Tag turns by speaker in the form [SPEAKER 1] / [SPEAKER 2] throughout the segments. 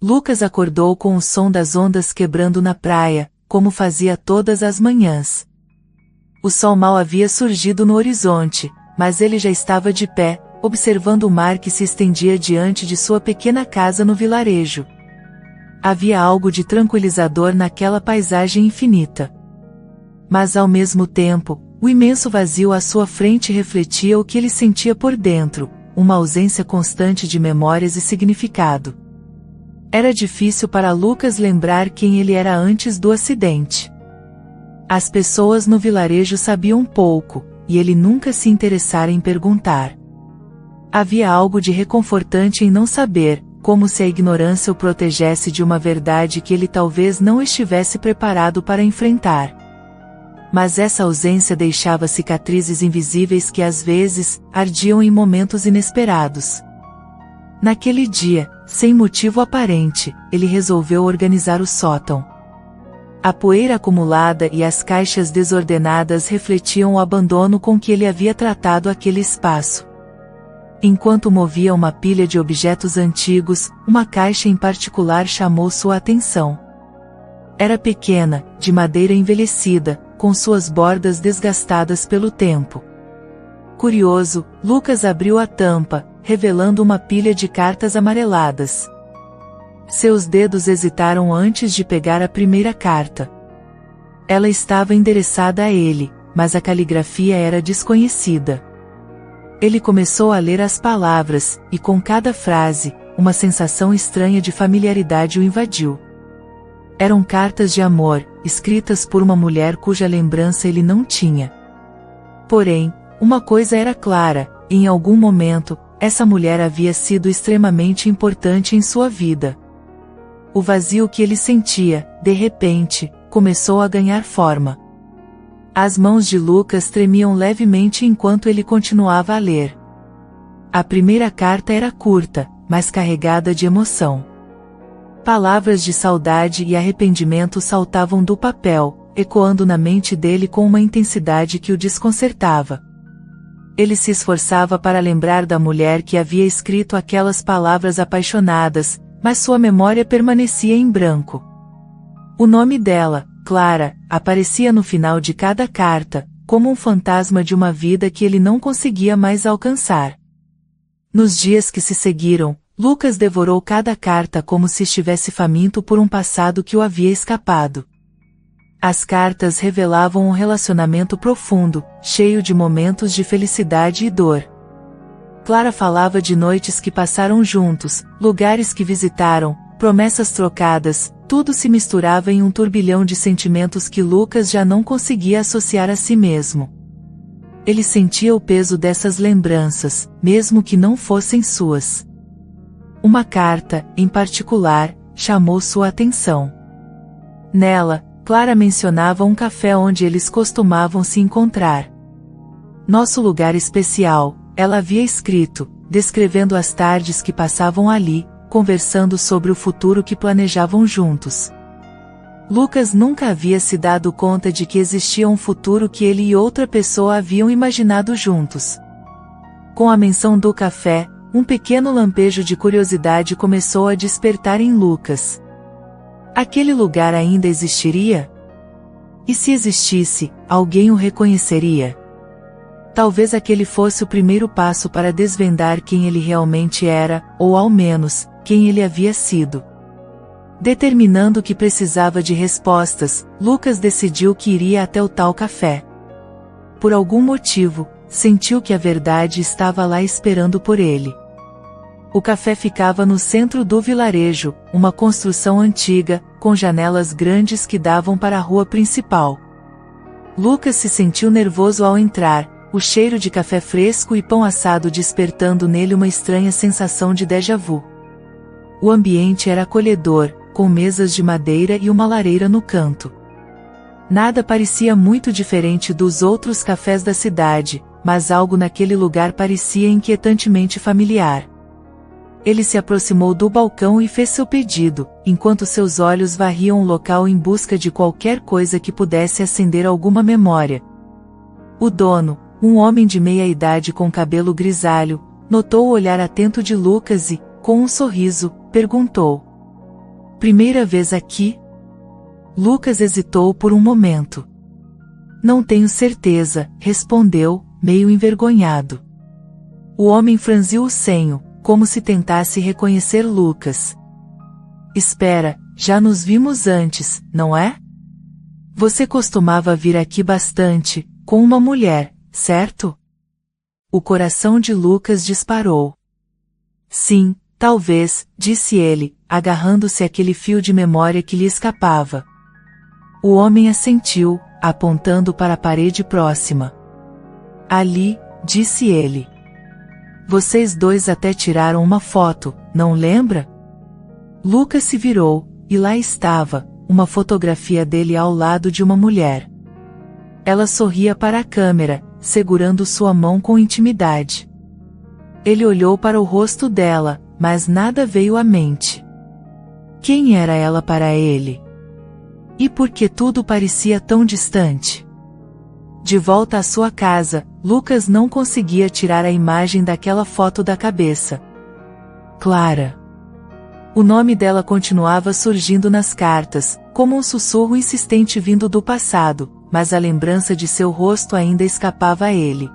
[SPEAKER 1] Lucas acordou com o som das ondas quebrando na praia, como fazia todas as manhãs. O sol mal havia surgido no horizonte, mas ele já estava de pé, observando o mar que se estendia diante de sua pequena casa no vilarejo. Havia algo de tranquilizador naquela paisagem infinita. Mas ao mesmo tempo, o imenso vazio à sua frente refletia o que ele sentia por dentro, uma ausência constante de memórias e significado. Era difícil para Lucas lembrar quem ele era antes do acidente. As pessoas no vilarejo sabiam pouco, e ele nunca se interessara em perguntar. Havia algo de reconfortante em não saber, como se a ignorância o protegesse de uma verdade que ele talvez não estivesse preparado para enfrentar. Mas essa ausência deixava cicatrizes invisíveis que às vezes ardiam em momentos inesperados. Naquele dia, sem motivo aparente, ele resolveu organizar o sótão. A poeira acumulada e as caixas desordenadas refletiam o abandono com que ele havia tratado aquele espaço. Enquanto movia uma pilha de objetos antigos, uma caixa em particular chamou sua atenção. Era pequena, de madeira envelhecida, com suas bordas desgastadas pelo tempo. Curioso, Lucas abriu a tampa, revelando uma pilha de cartas amareladas. Seus dedos hesitaram antes de pegar a primeira carta. Ela estava endereçada a ele, mas a caligrafia era desconhecida. Ele começou a ler as palavras, e com cada frase, uma sensação estranha de familiaridade o invadiu. Eram cartas de amor, escritas por uma mulher cuja lembrança ele não tinha. Porém, uma coisa era clara: em algum momento, essa mulher havia sido extremamente importante em sua vida. O vazio que ele sentia, de repente, começou a ganhar forma. As mãos de Lucas tremiam levemente enquanto ele continuava a ler. A primeira carta era curta, mas carregada de emoção. Palavras de saudade e arrependimento saltavam do papel, ecoando na mente dele com uma intensidade que o desconcertava. Ele se esforçava para lembrar da mulher que havia escrito aquelas palavras apaixonadas, mas sua memória permanecia em branco. O nome dela, Clara, aparecia no final de cada carta, como um fantasma de uma vida que ele não conseguia mais alcançar. Nos dias que se seguiram, Lucas devorou cada carta como se estivesse faminto por um passado que o havia escapado. As cartas revelavam um relacionamento profundo, cheio de momentos de felicidade e dor. Clara falava de noites que passaram juntos, lugares que visitaram, promessas trocadas, tudo se misturava em um turbilhão de sentimentos que Lucas já não conseguia associar a si mesmo. Ele sentia o peso dessas lembranças, mesmo que não fossem suas. Uma carta, em particular, chamou sua atenção. Nela, Clara mencionava um café onde eles costumavam se encontrar. Nosso lugar especial, ela havia escrito, descrevendo as tardes que passavam ali, conversando sobre o futuro que planejavam juntos. Lucas nunca havia se dado conta de que existia um futuro que ele e outra pessoa haviam imaginado juntos. Com a menção do café, um pequeno lampejo de curiosidade começou a despertar em Lucas. Aquele lugar ainda existiria? E se existisse, alguém o reconheceria? Talvez aquele fosse o primeiro passo para desvendar quem ele realmente era, ou ao menos, quem ele havia sido. Determinando que precisava de respostas, Lucas decidiu que iria até o tal café. Por algum motivo, sentiu que a verdade estava lá esperando por ele. O café ficava no centro do vilarejo, uma construção antiga, com janelas grandes que davam para a rua principal. Lucas se sentiu nervoso ao entrar, o cheiro de café fresco e pão assado despertando nele uma estranha sensação de déjà vu. O ambiente era acolhedor, com mesas de madeira e uma lareira no canto. Nada parecia muito diferente dos outros cafés da cidade, mas algo naquele lugar parecia inquietantemente familiar. Ele se aproximou do balcão e fez seu pedido, enquanto seus olhos varriam o local em busca de qualquer coisa que pudesse acender alguma memória. O dono, um homem de meia idade com cabelo grisalho, notou o olhar atento de Lucas e, com um sorriso, perguntou: Primeira vez aqui? Lucas hesitou por um momento. Não tenho certeza, respondeu, meio envergonhado. O homem franziu o senho, como se tentasse reconhecer Lucas. Espera, já nos vimos antes, não é? Você costumava vir aqui bastante, com uma mulher, certo? O coração de Lucas disparou. Sim, talvez, disse ele, agarrando-se àquele fio de memória que lhe escapava. O homem assentiu, apontando para a parede próxima. Ali, disse ele. Vocês dois até tiraram uma foto, não lembra? Lucas se virou, e lá estava, uma fotografia dele ao lado de uma mulher. Ela sorria para a câmera, segurando sua mão com intimidade. Ele olhou para o rosto dela, mas nada veio à mente. Quem era ela para ele? E por que tudo parecia tão distante? De volta à sua casa, Lucas não conseguia tirar a imagem daquela foto da cabeça. Clara. O nome dela continuava surgindo nas cartas, como um sussurro insistente vindo do passado, mas a lembrança de seu rosto ainda escapava a ele.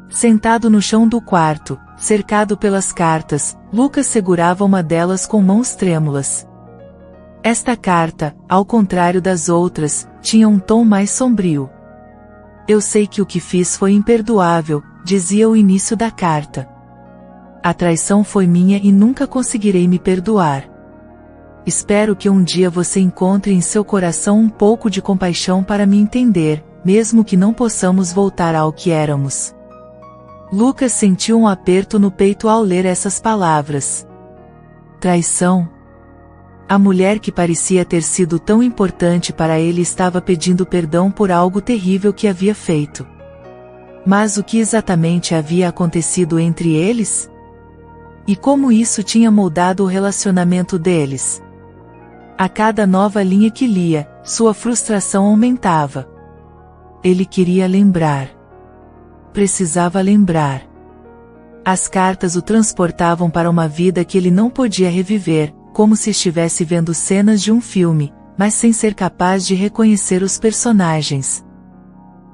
[SPEAKER 1] Sentado no chão do quarto, cercado pelas cartas, Lucas segurava uma delas com mãos trêmulas. Esta carta, ao contrário das outras, tinha um tom mais sombrio. Eu sei que o que fiz foi imperdoável, dizia o início da carta. A traição foi minha e nunca conseguirei me perdoar. Espero que um dia você encontre em seu coração um pouco de compaixão para me entender, mesmo que não possamos voltar ao que éramos. Lucas sentiu um aperto no peito ao ler essas palavras. Traição? A mulher que parecia ter sido tão importante para ele estava pedindo perdão por algo terrível que havia feito. Mas o que exatamente havia acontecido entre eles? E como isso tinha moldado o relacionamento deles? A cada nova linha que lia, sua frustração aumentava. Ele queria lembrar. Precisava lembrar. As cartas o transportavam para uma vida que ele não podia reviver, como se estivesse vendo cenas de um filme, mas sem ser capaz de reconhecer os personagens.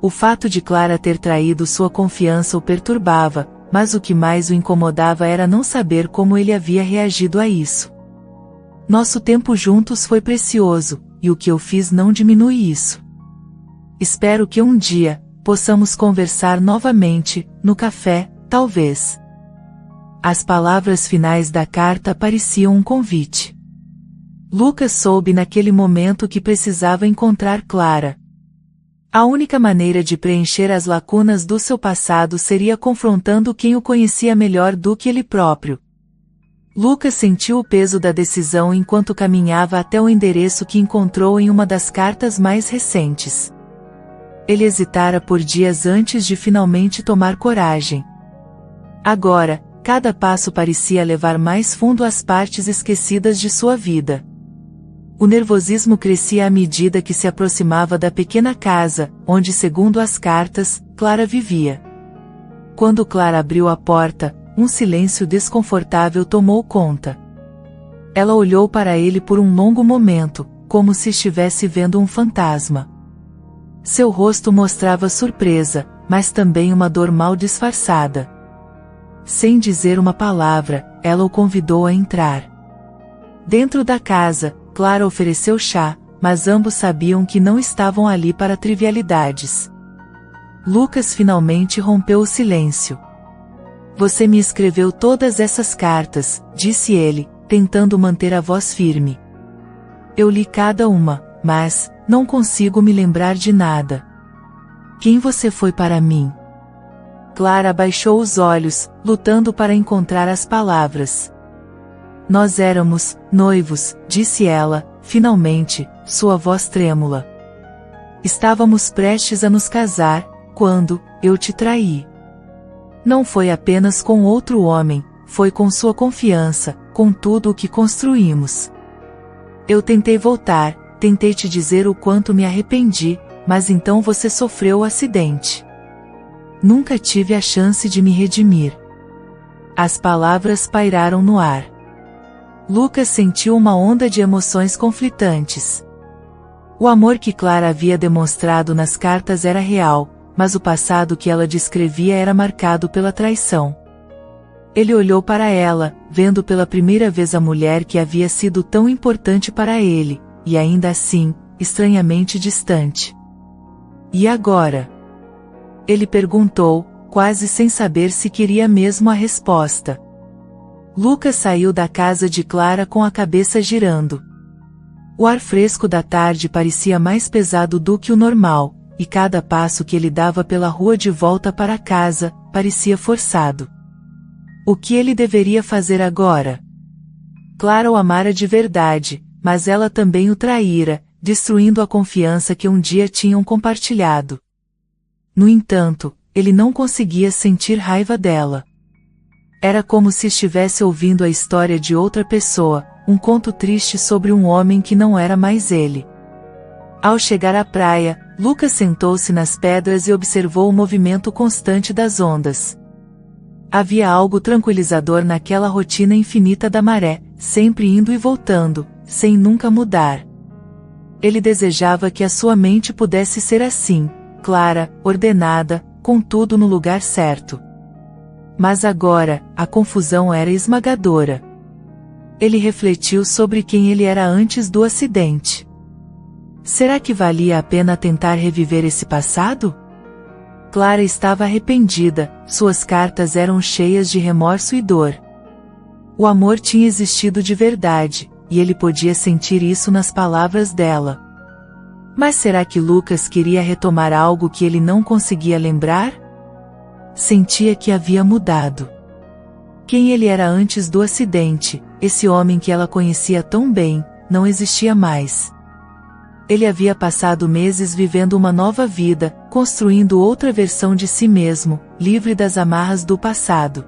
[SPEAKER 1] O fato de Clara ter traído sua confiança o perturbava, mas o que mais o incomodava era não saber como ele havia reagido a isso. Nosso tempo juntos foi precioso, e o que eu fiz não diminui isso. Espero que um dia, possamos conversar novamente, no café, talvez. As palavras finais da carta pareciam um convite. Lucas soube naquele momento que precisava encontrar Clara. A única maneira de preencher as lacunas do seu passado seria confrontando quem o conhecia melhor do que ele próprio. Lucas sentiu o peso da decisão enquanto caminhava até o endereço que encontrou em uma das cartas mais recentes. Ele hesitara por dias antes de finalmente tomar coragem. Agora, cada passo parecia levar mais fundo às partes esquecidas de sua vida. O nervosismo crescia à medida que se aproximava da pequena casa, onde, segundo as cartas, Clara vivia. Quando Clara abriu a porta, um silêncio desconfortável tomou conta. Ela olhou para ele por um longo momento, como se estivesse vendo um fantasma. Seu rosto mostrava surpresa, mas também uma dor mal disfarçada. Sem dizer uma palavra, ela o convidou a entrar. Dentro da casa, Clara ofereceu chá, mas ambos sabiam que não estavam ali para trivialidades. Lucas finalmente rompeu o silêncio. Você me escreveu todas essas cartas, disse ele, tentando manter a voz firme. Eu li cada uma, mas não consigo me lembrar de nada. Quem você foi para mim? Clara abaixou os olhos, lutando para encontrar as palavras. Nós éramos noivos, disse ela, finalmente, sua voz trêmula. Estávamos prestes a nos casar, quando eu te traí. Não foi apenas com outro homem, foi com sua confiança, com tudo o que construímos. Eu tentei voltar, tentei te dizer o quanto me arrependi, mas então você sofreu o acidente. Nunca tive a chance de me redimir. As palavras pairaram no ar. Lucas sentiu uma onda de emoções conflitantes. O amor que Clara havia demonstrado nas cartas era real, mas o passado que ela descrevia era marcado pela traição. Ele olhou para ela, vendo pela primeira vez a mulher que havia sido tão importante para ele, e ainda assim, estranhamente distante. E agora? Ele perguntou, quase sem saber se queria mesmo a resposta. Lucas saiu da casa de Clara com a cabeça girando. O ar fresco da tarde parecia mais pesado do que o normal, e cada passo que ele dava pela rua de volta para casa, parecia forçado. O que ele deveria fazer agora? Clara o amara de verdade, mas ela também o traíra, destruindo a confiança que um dia tinham compartilhado. No entanto, ele não conseguia sentir raiva dela. Era como se estivesse ouvindo a história de outra pessoa, um conto triste sobre um homem que não era mais ele. Ao chegar à praia, Lucas sentou-se nas pedras e observou o movimento constante das ondas. Havia algo tranquilizador naquela rotina infinita da maré, sempre indo e voltando, sem nunca mudar. Ele desejava que a sua mente pudesse ser assim, clara, ordenada, com tudo no lugar certo. Mas agora, a confusão era esmagadora. Ele refletiu sobre quem ele era antes do acidente. Será que valia a pena tentar reviver esse passado? Clara estava arrependida, suas cartas eram cheias de remorso e dor. O amor tinha existido de verdade, e ele podia sentir isso nas palavras dela. Mas será que Lucas queria retomar algo que ele não conseguia lembrar? Sentia que havia mudado. Quem ele era antes do acidente, esse homem que ela conhecia tão bem, não existia mais. Ele havia passado meses vivendo uma nova vida, construindo outra versão de si mesmo, livre das amarras do passado.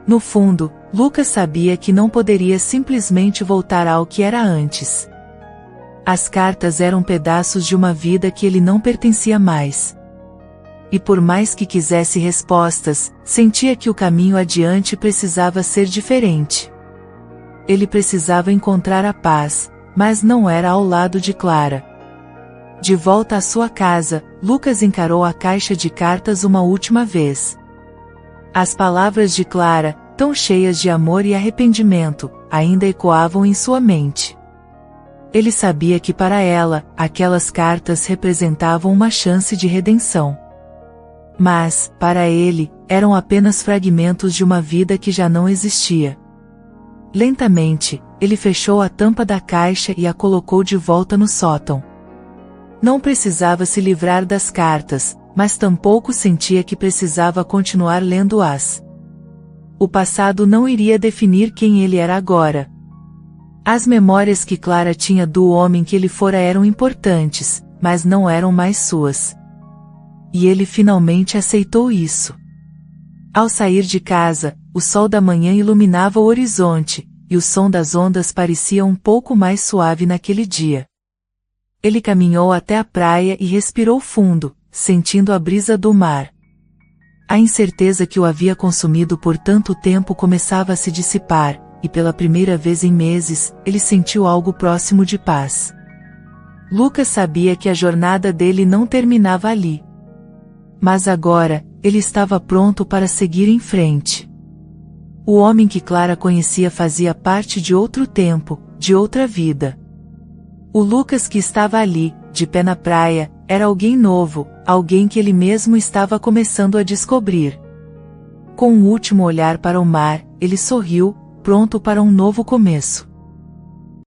[SPEAKER 1] No fundo, Lucas sabia que não poderia simplesmente voltar ao que era antes. As cartas eram pedaços de uma vida que ele não pertencia mais. E por mais que quisesse respostas, sentia que o caminho adiante precisava ser diferente. Ele precisava encontrar a paz, mas não era ao lado de Clara. De volta à sua casa, Lucas encarou a caixa de cartas uma última vez. As palavras de Clara, tão cheias de amor e arrependimento, ainda ecoavam em sua mente. Ele sabia que para ela, aquelas cartas representavam uma chance de redenção. Mas, para ele, eram apenas fragmentos de uma vida que já não existia. Lentamente, ele fechou a tampa da caixa e a colocou de volta no sótão. Não precisava se livrar das cartas, mas tampouco sentia que precisava continuar lendo-as. O passado não iria definir quem ele era agora. As memórias que Clara tinha do homem que ele fora eram importantes, mas não eram mais suas. E ele finalmente aceitou isso. Ao sair de casa, o sol da manhã iluminava o horizonte, e o som das ondas parecia um pouco mais suave naquele dia. Ele caminhou até a praia e respirou fundo, sentindo a brisa do mar. A incerteza que o havia consumido por tanto tempo começava a se dissipar, e pela primeira vez em meses, ele sentiu algo próximo de paz. Lucas sabia que a jornada dele não terminava ali. Mas agora, ele estava pronto para seguir em frente. O homem que Clara conhecia fazia parte de outro tempo, de outra vida. O Lucas que estava ali, de pé na praia, era alguém novo, alguém que ele mesmo estava começando a descobrir. Com um último olhar para o mar, ele sorriu, pronto para um novo começo.